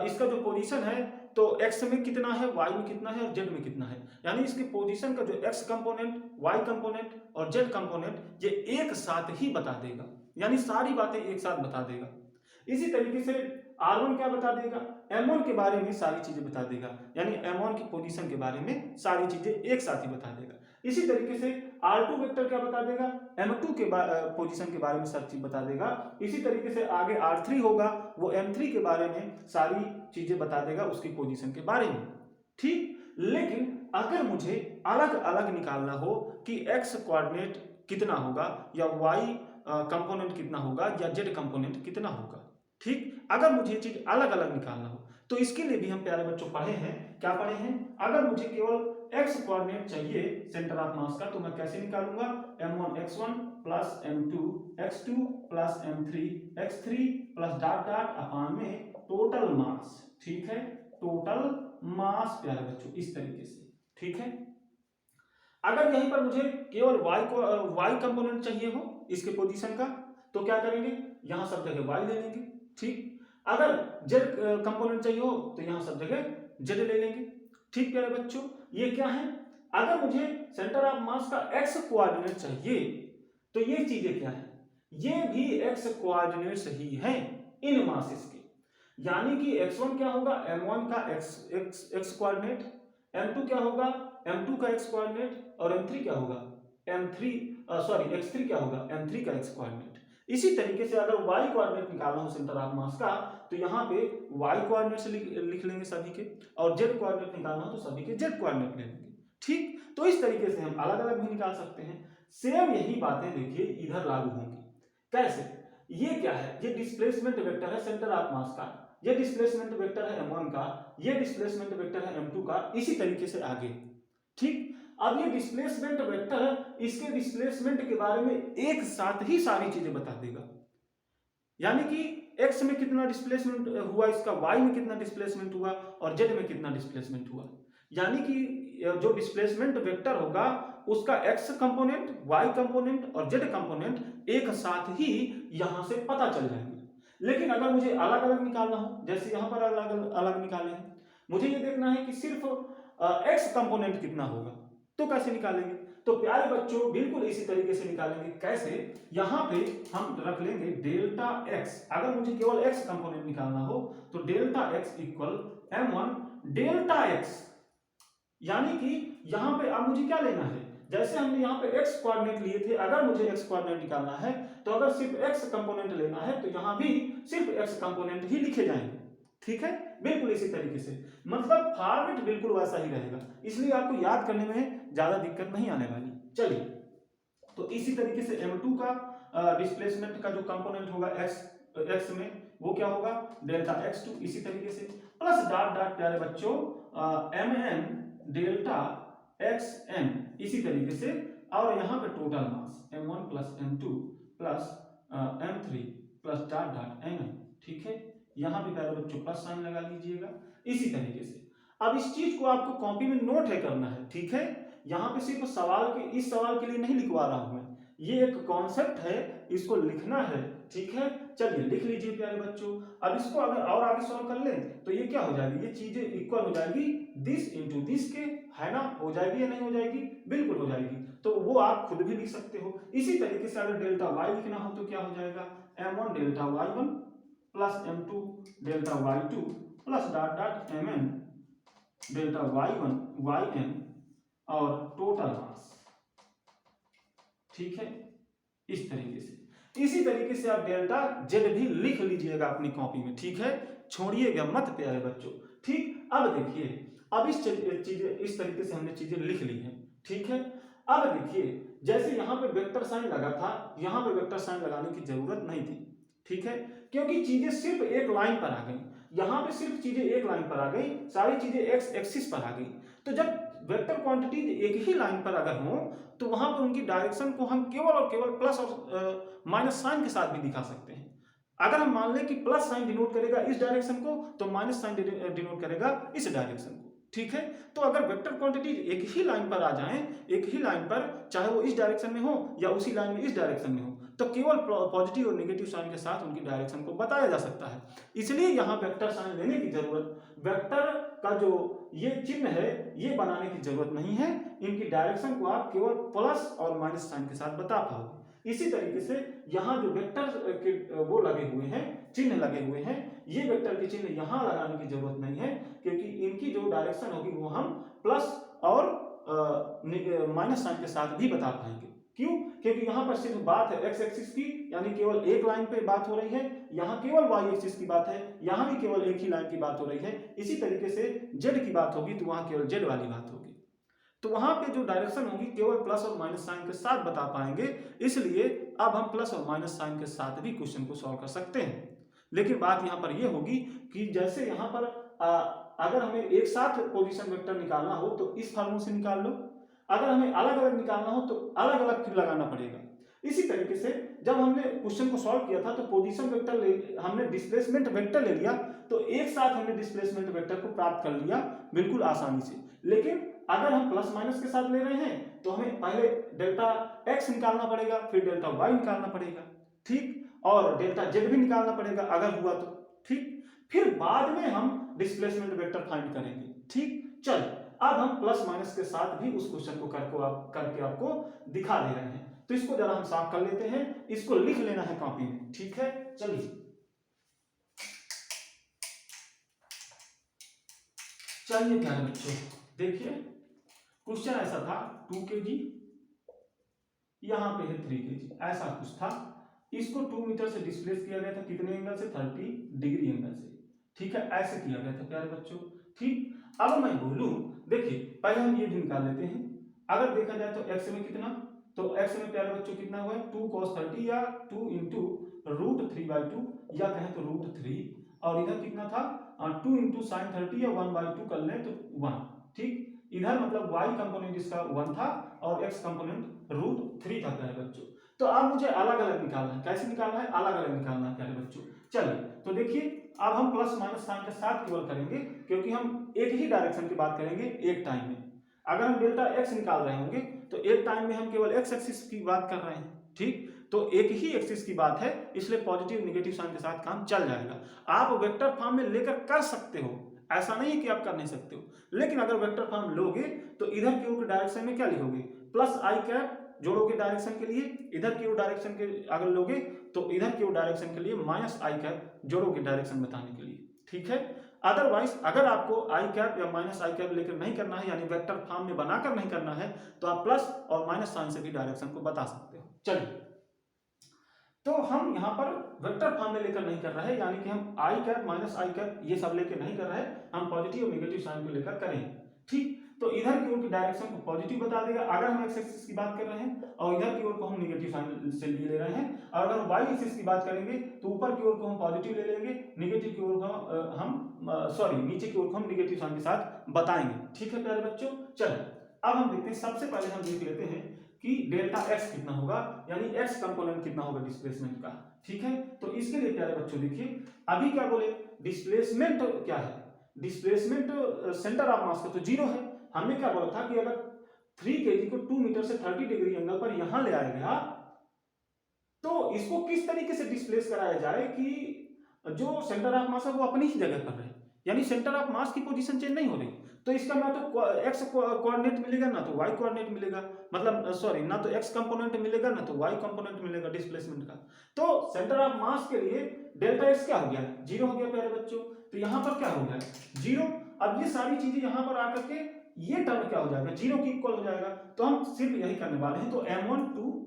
इसका जो पोजीशन है तो x में कितना है, y में कितना है और z में कितना है, यानी इसकी पोजीशन का जो x कंपोनेंट, y कंपोनेंट और z कंपोनेंट ये एक साथ ही बता देगा, यानी सारी बातें एक साथ बता देगा। इसी तरीके से R1 क्या बता देगा, M1 के बारे में सारी चीजें बता देगा, यानी M1 की पोजीशन के बारे में सारी चीजें एक साथ ही बता देगा। इसी तरीके से R2 वेक्टर क्या बता देगा, M2 के पोजीशन के बारे में सब चीज बता देगा। इसी तरीके से आगे R3 होगा, वो M3 के बारे में सारी चीजें बता देगा, उसकी पोजीशन के बारे में। ठीक, लेकिन अगर मुझे अलग अलग निकालना हो कि x कोऑर्डिनेट कितना होगा, या y कंपोनेंट कितना होगा, या z कंपोनेंट कितना होगा, ठीक, अगर मुझे ये चीज अलग अलग निकालना हो, तो इसके लिए भी हम प्यारे बच्चों पढ़े हैं, क्या पढ़े हैं, अगर मुझे केवल x कोऑर्डिनेट चाहिए सेंटर ऑफ मास का, तो मैं कैसे निकालूंगा, m1 x1 plus m2 x2 plus m3 x3 plus dot dot upon में टोटल मास। ठीक है, टोटल मास प्यारे बच्चों इस तरीके से। ठीक है। अगर यहीं पर मुझे केवल y कंपोनेंट चाहिए हो इसके पोजीशन का, तो क्या करेंगे, यहां सब जगह y ले लेंगे। ठीक, अगर z कंपोनेंट चाहिए हो तो यहां सब जगह z ले लेंगे। ठीक प्यारे बच्चों, ये क्या है, अगर मुझे सेंटर ऑफ मास का x कोऑर्डिनेट चाहिए तो ये चीजें क्या है, ये भी x कोऑर्डिनेट्स ही हैं इन मासेस के। यानी कि x1 क्या होगा, m1 का x कोऑर्डिनेट, m2 क्या होगा, m2 का x कोऑर्डिनेट, और m3 क्या होगा, x3 क्या होगा, m3 का x कोऑर्डिनेट। इसी तरीके से अगर y कोऑर्डिनेट निकालना हो सेंटर ऑफ मास का तो यहाँ पे y कोऑर्डिनेट से लिख लेंगे सभी के, और z कोऑर्डिनेट निकालना हो तो सभी के z कोऑर्डिनेट ले लेंगे। ठीक, तो इस तरीके से हम अलग अलग भी निकाल सकते हैं। सेम यही बातें देखिए इधर लागू होंगी। कैसे, ये क्या है, ये डिस्प्लेसमेंट वेक्टर है सेंटर ऑफ मास का, ये डिस्प्लेसमेंट वेक्टर है m1 का, ये डिस्प्लेसमेंट वेक्टर है m2 का, इसी तरीके से आगे। ठीक, अब ये डिस्प्लेसमेंट वेक्टर इसके डिस्प्लेसमेंट के बारे में एक साथ ही सारी चीजें बता देगा। यानी कि x में कितना डिस्प्लेसमेंट हुआ इसका, y में कितना डिस्प्लेसमेंट हुआ, और z में कितना डिस्प्लेसमेंट हुआ। यानी कि जो डिस्प्लेसमेंट वेक्टर होगा उसका x कंपोनेंट, y कंपोनेंट और z कंपोनेंट एक साथ ही यहां से पता चल जाएंगे। लेकिन अगर मुझे अलग अलग निकालना हो, जैसे यहां पर अलग अलग निकाले हैं, मुझे ये देखना है कि सिर्फ x कंपोनेंट कितना होगा, तो कैसे निकालेंगे, तो प्यारे बच्चों बिल्कुल इसी तरीके से निकालेंगे। कैसे, यहां पे हम रख लेंगे डेल्टा x। अगर मुझे केवल x कंपोनेंट निकालना हो तो delta x equal m1 delta x। यानी कि यहां पे अब मुझे क्या लेना है, जैसे हमने यहाँ पे x कोऑर्डिनेट लिए थे, अगर मुझे x कोऑर्डिनेट निकालना है तो अगर सिर्फ x कंपोनेंट लेना है तो यहाँ भी सिर्फ x कंपोनेंट ही लिखे जाएंगे। ठीक है, बिल्कुल इसी तरीके से, मतलब फॉर्मेट बिल्कुल वैसा ही रहेगा, इसलिए आपको याद करने में ज्यादा दिक्कत नहीं आने वाली। चलिए, तो इसी तरीके से m2 का डिस्प्लेसमेंट का जो कंपोनेंट होगा x में वो क्या होगा, डेल्टा x2। इसी तरीके से प्लस डॉट डॉट प्यारे बच्चों mn डेल्टा xn, इसी तरीके से, और यहाँ पे total mass m1 plus m2 plus m3 plus dot dot mn। ठीक है, यहाँ भी प्यारे बच्चों प्लस साइन लगा लीजिएगा। इसी तरीके से अब इस चीज को आपको कॉपी में नोट है करना है। ठीक है, यहाँ पे सिर्फ सवाल के, इस सवाल के लिए नहीं लिखवा रहा हूं मैं, ये एक कॉन्सेप्ट है, इसको लिखना है। ठीक है, चलिए लिख लीजिए प्यारे बच्चों। अब इसको अगर और आगे सॉल्व कर लें तो ये क्या हो जाएगी, ये चीजें इक्वल हो जाएगी दिस इंटू दिस के, है ना, हो जाएगी या नहीं हो जाएगी, बिल्कुल हो जाएगी। तो वो आप खुद भी लिख सकते हो। इसी तरीके से अगर डेल्टा y लिखना हो तो क्या हो जाएगा, m1 delta y1 plus m2 delta y2 plus dot dot mn delta y1 yn और टोटल मास। ठीक है, इस तरीके से, इसी तरीके से आप डेल्टा z भी लिख लीजिएगा अपनी कॉपी में। ठीक है, छोड़िएगा मत प्यारे बच्चों। ठीक, अब देखिए, अब इस चीजें, इस तरीके से हमने चीजें लिख ली हैं। ठीक है, अब देखिए, जैसे यहाँ पे वेक्टर साइन लगा था, यहाँ पे वेक्टर साइन लगाने की जरूरत नहीं थी। ठीक है, क्योंकि चीजें सिर्फ एक लाइन पर आ गई, यहाँ पे सिर्फ चीजें एक लाइन पर आ गई, सारी चीजें एक्स एक्सिस पर आ गई। तो जब वेक्टर क्वांटिटी एक ही लाइन पर अगर हो तो वहां पर उनकी डायरेक्शन को हम केवल और केवल प्लस और माइनस साइन के साथ भी दिखा सकते हैं। अगर हम मान लें कि प्लस साइन डिनोट करेगा इस डायरेक्शन को तो माइनस साइन डिनोट करेगा इस डायरेक्शन को। ठीक है, तो अगर वेक्टर क्वांटिटी एक ही लाइन पर आ जाएं, एक ही लाइन पर, चाहे वो इस डायरेक्शन में हो या उसी लाइन में इस डायरेक्शन में हो, तो केवल पॉजिटिव और नेगेटिव साइन के साथ उनकी डायरेक्शन को बताया जा सकता है। इसलिए यहाँ वेक्टर साइन लेने की जरूरत, वेक्टर का जो ये चिन्ह है ये बनाने की जरूरत नहीं है, इनकी डायरेक्शन को आप केवल प्लस और माइनस साइन के साथ बता पाओगे। इसी तरीके से यहाँ जो वेक्टर के वो लगे हुए हैं, चिन्ह लगे हुए हैं, ये वेक्टर के चिन्ह यहाँ लगाने की जरूरत नहीं है, क्योंकि इनकी जो डायरेक्शन होगी वो हम प्लस और माइनस साइन के साथ भी बता पाएंगे। क्यों, क्योंकि यहाँ पर सिर्फ बात है एक्स एक्सिस की, यानी केवल एक लाइन पे बात हो रही है, यहाँ केवल वाई एक्सिस की बात है, यहाँ भी केवल एक ही लाइन की बात हो रही है। इसी तरीके से जेड की बात होगी तो वहां केवल जेड वाली बात होगी, तो वहां पे जो डायरेक्शन होगी केवल प्लस और माइनस साइन के साथ बता पाएंगे। इसलिए अब हम प्लस और माइनस साइन के साथ भी क्वेश्चन को सॉल्व कर सकते हैं। लेकिन बात यहाँ पर यह होगी कि जैसे यहाँ पर अगर हमें एक साथ पोजीशन वेक्टर निकालना हो तो इस फार्मूले से निकाल लो, अगर हमें अलग अलग निकालना हो तो अलग अलग फिर लगाना पड़ेगा। इसी तरीके से जब हमने क्वेश्चन को सॉल्व किया था तो पोजीशन वेक्टर हमने डिस्प्लेसमेंट वेक्टर ले लिया, तो एक साथ हमने डिस्प्लेसमेंट वेक्टर को प्राप्त कर लिया बिल्कुल आसानी से। लेकिन अगर हम प्लस माइनस के साथ ले रहे हैं तो हमें पहले डेल्टा एक्स निकालना पड़ेगा, फिर डेल्टा वाई निकालना पड़ेगा, ठीक, और डेल्टा जेड भी निकालना पड़ेगा अगर हुआ तो, ठीक, फिर बाद में हम डिस्प्लेसमेंट वेक्टर फाइंड करेंगे, ठीक। चल अब हम प्लस माइनस के साथ भी उस क्वेश्चन को करके आपको दिखा दे रहे हैं, तो इसको जरा हम साफ कर लेते हैं, इसको लिख लेना है कॉपी में, ठीक है। चलिए चलिए प्यारे बच्चों, देखिए क्वेश्चन ऐसा था 2 kg, यहां पे है 3 kg, ऐसा कुछ था। इसको 2 मीटर से डिस्प्लेस किया गया था, कितने एंगल से, 30 डिग्री एंगल से, ठीक है, ऐसे किया गया था प्यारे बच्चों, ठीक। अब मैं बोलूं, देखिए पहले हम ये भी निकाल लेते हैं, अगर देखा जाए तो x में कितना, तो x में प्यारे बच्चों कितना हुआ है 2 cos 30 या 2 इंटू √3/2 या कहें तो √3, और इधर कितना था 2 इंटू साइन 30 या 1/2 कर लें तो 1, ठीक। इधर मतलब y कंपोनेंट इसका 1 था और x कंपोनेंट √3 था प्यारे बच्चों। तो अब मुझे अलग अलग निकालना है, कैसे निकालना है, अलग अलग निकालना है प्यारे बच्चों। चलिए तो देखिए अब हम प्लस माइनस साइन के साथ केवल करेंगे, क्योंकि हम एक ही डायरेक्शन की बात करेंगे एक टाइम में। अगर हम डेल्टा एक्स निकाल रहे होंगे तो एक टाइम में हम केवल एक्स एक्सिस की बात कर रहे हैं, ठीक, तो एक ही एक्सिस की बात है, इसलिए पॉजिटिव निगेटिव साइन के साथ काम चल जाएगा। आप वेक्टर फॉर्म में लेकर कर सकते हो, ऐसा नहीं है कि आप कर नहीं सकते हो, लेकिन अगर वेक्टर फॉर्म लोगे तो इधर की ओर के डायरेक्शन में क्या लिखोगे, प्लस आई कैप जोड़ोगे डायरेक्शन के लिए, इधर की ओर डायरेक्शन के अगर लोगे तो इधर की ओर डायरेक्शन के लिए माइनस आई कैप जोड़ोगे डायरेक्शन बताने के लिए, ठीक है। अदरवाइज अगर आपको आई कैप या माइनस आई कैप लेकर नहीं करना है, यानी वेक्टर फॉर्म में बनाकर नहीं करना है, तो आप प्लस और माइनस साइन से भी डायरेक्शन को बता सकते हो। चलिए तो हम यहाँ पर वेक्टर फॉर्म में लेकर नहीं कर रहे हैं, यानी कि हम आई कैप माइनस आई कैप ये सब लेकर नहीं कर रहे हैं, हम पॉजिटिव और नेगेटिव साइन को लेकर करेंगे, ठीक। तो इधर की ओर की डायरेक्शन को पॉजिटिव बता देगा अगर हम एक्स एक्सिस की बात कर रहे हैं, और इधर की ओर को हम नेगेटिव साइन से ले रहे हैं, और अगर वाई एक्सिस की बात करेंगे तो ऊपर की ओर को हम पॉजिटिव ले लेंगे, निगेटिव की ओर को हम सॉरी नीचे की ओर को हम नेगेटिव साइन के साथ बताएंगे, ठीक है प्यारे बच्चों। चलिए अब हम देखते हैं, सबसे पहले हम देख लेते हैं कि डेल्टा एक्स कितना होगा, यानी एक्स कंपोनेंट कितना होगा डिस्प्लेसमेंट का, ठीक है। तो इसके लिए प्यारे बच्चों देखिए अभी क्या बोले, डिस्प्लेसमेंट क्या है, डिस्प्लेसमेंट सेंटर ऑफ मास का तो 0 है। हमने क्या बोला था कि अगर 3 kg को 2 मीटर से 30 डिग्री एंगल पर यहां ले आया गया तो इसको किस तरीके से डिस्प्लेस कराया जाए कि जो सेंटर ऑफ मास है वो अपनी ही जगह पर रहे, यानी सेंटर ऑफ मास की पोजीशन चेंज नहीं हो रही। तो इसका ना तो एक्स कोऑर्डिनेट मिलेगा ना तो वाई कोऑर्डिनेट मिलेगा, मतलब सॉरी ना तो एक्स कंपोनेंट मिलेगा ना तो वाई कंपोनेंट मिलेगा डिस्प्लेसमेंट का। तो सेंटर ऑफ मास के लिए डेल्टा एक्स क्या हो गया, 0 हो गया प्यारे बच्चों। तो यहाँ पर क्या हो गया 0। अब ये सारी चीजें यहाँ पर आकर के ये टर्म क्या हो जाएगा 0 की इक्वल हो जाएगा। तो हम सिर्फ यही करने वाले हैं। तो m1 2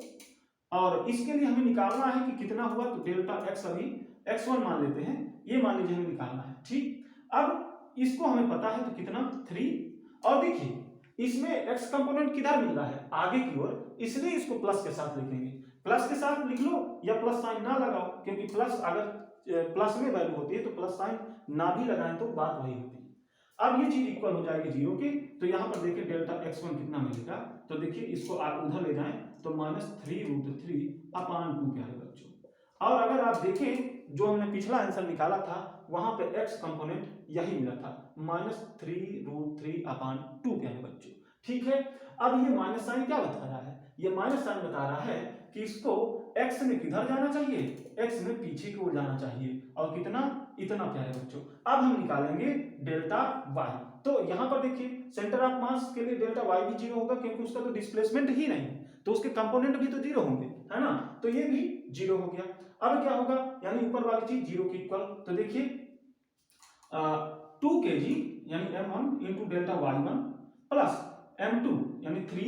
और इसके लिए हमें निकालना है कि कितना हुआ, तो डेल्टा एक्स अभी x1 मान लेते हैं, ये मान लीजिए हमें निकालना है, ठीक। अब इसको हमें पता है तो कितना 3, और देखिए इसमें x कंपोनेंट किधर मिल रहा है आगे की ओर, इसलिए इसको प्लस के साथ लिखेंगे। प्लस के साथ लिख लो या प्लस साइन ना लगाओ, क्योंकि प्लस अगर प्लस में वैल्यू होती है तो प्लस साइन ना भी लगाएं तो बात वही होती है। अब ये चीज इक्वल हो जाएगी 0 के, तो यहाँ पर देखिए डेल्टा x1 कितना मिलेगा, तो देखिए इसको आप उधर ले जाएं तो -3√3/2 प्यारे बच्चों। और अगर आप देखें जो हमने पिछला आंसर निकाला था वहां पे x कंपोनेंट यही मिला था -3√3/2 प्यारे बच्चों, ठीक है। अब ये माइनस साइन क्या बता रहा है, ये माइनस साइन बता रहा है कि इसको x में किधर जाना चाहिए, x में पीछे की ओर जाना चाहिए, और कितना, इतना प्यारे बच्चों। अब हम निकालेंगे डेल्टा y। तो यहां पर देखिए सेंटर ऑफ मास के लिए डेल्टा y भी 0 होगा, क्योंकि उसका तो डिस्प्लेसमेंट ही नहीं है, तो उसके कंपोनेंट भी तो 0 होंगे, है ना, तो ये भी 0 हो गया। अब क्या होगा, यानी ऊपर वाली चीज 0 की इक्वल, तो देखिए 2 kg यानी m1 into delta y1 plus m2 यानी 3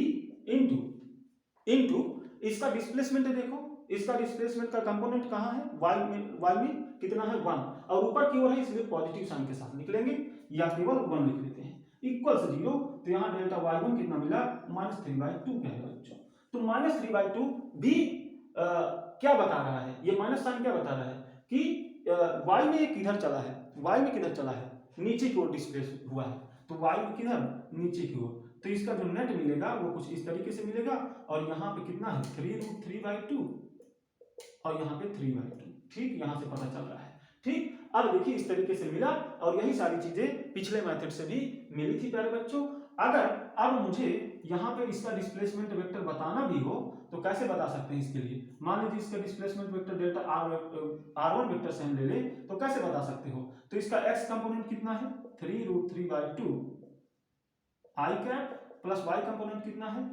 इंटू इसका डिस्प्लेसमेंट देखो, इसका डिस्प्लेसमेंट का कंपोनेंट कहाँ है, y में कितना है 1, और ऊपर की ओर है इसलिए पॉजिटिव साइन के साथ निकलेंगे या केवल 1 लिख लेते हैं, इक्वल से 0। तो यहाँ डेल्टा y1 कितना मिला -3/2 प्यारे बच्चों। तो -3/2 भी क्या बता रहा है, ये माइनस साइन क्या बता रहा है कि y में ये किधर चला है, y में किधर चला है, नीचे की ओर डिस्प्लेस हुआ है, तो y में किधर, नीचे की ओर। तो इसका जो नेट मिलेगा वो कुछ इस तरीके से मिलेगा, और यहाँ पे कितना है 3√3/2 और यहाँ पे 3/2, ठीक, यहाँ से पता चल रहा है, ठीक। अब देखिए इस तरीके से मिला, और यही सारी चीजें पिछले मेथड से भी मिली थी प्यारे बच्चों। अगर अब मुझे यहाँ पे इसका डिस्प्लेसमेंट वेक्टर बताना भी हो तो कैसे बता सकते हैं इसके लिए? मान लीजिए इसका displacement vector delta r1 vector से हम ले ले तो कैसे बता सकते हो? तो इसका x कंपोनेंट कितना है 3√3/2 i cap plus y component कितना है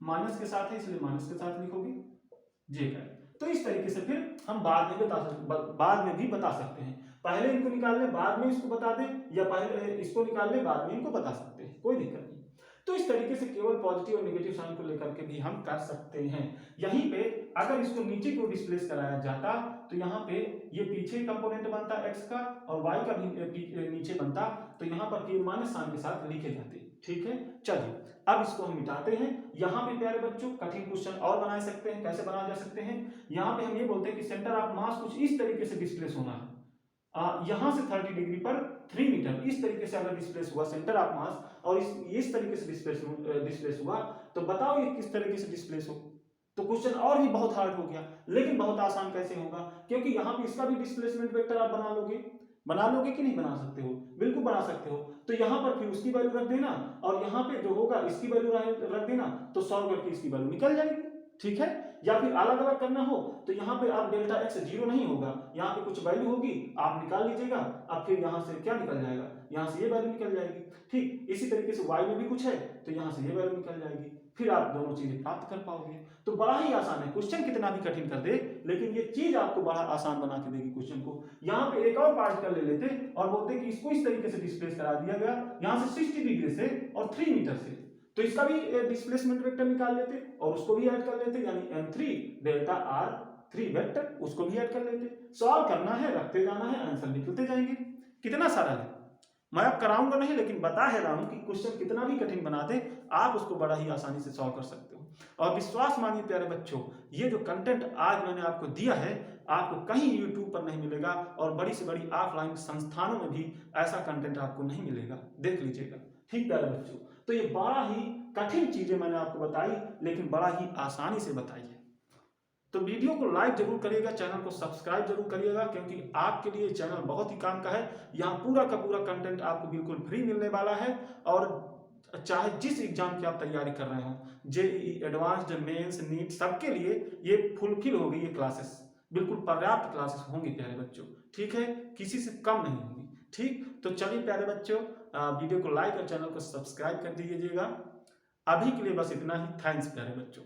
माइनस के साथ है इसलिए माइनस के साथ लिखोगे j कैप। तो इस तरीके से फिर हम बाद में भी बता सकते हैं। पहले इनको निकाल ले बाद में इसको बता दें या पहले इसको निकाल ले बाद में इनको बता सकते हैं, कोई दिक्कत नहीं। तो इस तरीके से केवल पॉजिटिव और नेगेटिव साइन को लेकर के भी हम कर सकते हैं। यहीं पे अगर इसको नीचे को डिस्प्लेस कराया जाता तो यहाँ पे ये पीछे कंपोनेंट बनता x का और y का भी नीचे बनता तो यहाँ पर माइनस साइन के साथ लिखे जाते। ठीक है, चलिए अब इसको हम मिटाते हैं। यहाँ पे प्यारे बच्चों कठिन क्वेश्चन और बना सकते हैं। कैसे बनाए जा सकते हैं? यहाँ पे हम ये बोलते हैं कि सेंटर ऑफ मास कुछ इस तरीके से डिस्प्लेस होना है। यहां से 30 डिग्री पर 3 मीटर इस तरीके से अगर डिस्प्लेस हुआ सेंटर ऑफ मास और इस तरीके से डिस्प्लेस हुआ तो बताओ ये किस तरीके से डिस्प्लेस हो? तो क्वेश्चन और भी बहुत हार्ड हो गया, लेकिन बहुत आसान कैसे होगा? क्योंकि यहाँ पे इसका भी डिस्प्लेसमेंट वेक्टर आप बना लोगे कि नहीं बना सकते हो? बिल्कुल बना सकते हो। तो यहाँ पर फिर उसकी वैल्यू रख देना और यहाँ पे जो होगा इसकी वैल्यू रख देना तो सॉल्व करके इसकी वैल्यू निकल जाएगी। ठीक है, या फिर अलग अलग करना हो तो यहाँ पे आप डेल्टा एक्स 0 नहीं होगा, यहाँ पे कुछ वैल्यू होगी आप निकाल लीजिएगा। अब फिर यहाँ से क्या निकल जाएगा? यहाँ से ये वैल्यू निकल जाएगी। ठीक इसी तरीके से y में भी कुछ है तो यहाँ से ये वैल्यू निकल जाएगी, फिर आप दोनों चीजें प्राप्त कर पाओगे। तो बड़ा ही आसान है, क्वेश्चन कितना भी कठिन कर दे लेकिन ये चीज आपको बड़ा आसान बना के देगी क्वेश्चन को। यहाँ पे एक और पार्टिकल ले लेते और बोलते कि इसको इस तरीके से डिस्प्लेस करा दिया गया यहाँ से 60 डिग्री से और 3 मीटर से, तो इसका भी डिस्प्लेसमेंट वेक्टर निकाल लेते और उसको भी ऐड कर लेते यानी m3 डेल्टा r3 वेक्टर उसको भी ऐड कर लेते। सॉल्व करना है, रखते जाना है, आंसर निकलते जाएंगे। कितना सारा है मैं अब कराऊंगा नहीं, लेकिन बता है रहा हूं कि क्वेश्चन कितना भी कठिन बना दे आप उसको बड़ा ही आसानी से सॉल्व कर सकते हो। और विश्वास मानिए प्यारे बच्चों, ये जो कंटेंट आज मैंने आपको दिया है आपको कहीं यूट्यूब पर नहीं मिलेगा और बड़ी से बड़ी ऑफलाइन संस्थानों में भी ऐसा कंटेंट आपको नहीं मिलेगा, देख लीजिएगा। ठीक प्यारे बच्चों, तो ये बड़ा ही कठिन चीजें मैंने आपको बताई लेकिन बड़ा ही आसानी से बताई है। तो वीडियो को लाइक जरूर करिएगा, चैनल को सब्सक्राइब जरूर करिएगा क्योंकि आपके लिए चैनल बहुत ही काम का है। यहाँ पूरा का पूरा कंटेंट आपको बिल्कुल फ्री मिलने वाला है और चाहे जिस एग्जाम की आप तैयारी कर रहे हो, जेईई एडवांस्ड, मेंस, नीट, सबके लिए ये फुलफिल होगी। ये क्लासेस बिल्कुल पर्याप्त क्लासेस होंगी प्यारे बच्चों। ठीक है, किसी से कम नहीं होगी। ठीक, तो चलिए प्यारे बच्चों वीडियो को लाइक और चैनल को सब्सक्राइब कर दीजिएगा। अभी के लिए बस इतना ही। थैंक्स प्यारे बच्चों।